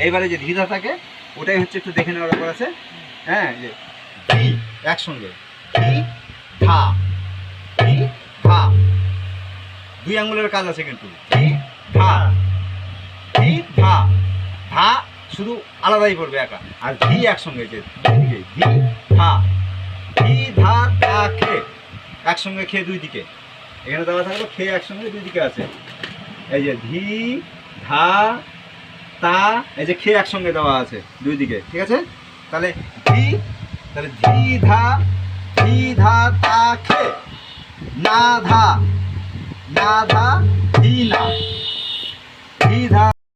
এইবারে যে ধি ধা থাকে ওটাই হচ্ছে একটু দেখে নেওয়ার ব্যাপার আছে। হ্যাঁ, যে ধি একসঙ্গে ধি ধা, ধি ধা, 2 আঙ্গুলের কাজ আছে কিন্তু, ধি ধা, ধি ধা, ধা শুধু আলাদাই পড়বে একা, আর ধি একসঙ্গে, যে ধি ধা, ধি ধা তা খে, একসঙ্গে খে 2 দিকে, এখানে দেওয়া থাকলো খে একসঙ্গে 2 দিকে আছে। এই যে ধি ধা তা, এই যে খে একসঙ্গে দেওয়া আছে 2 দিকে, ঠিক আছে। তাহলে ধি, তাহলে ধি ধা, ধি ধা তা খে, না ধা, না ধা ধি না, ধি ধা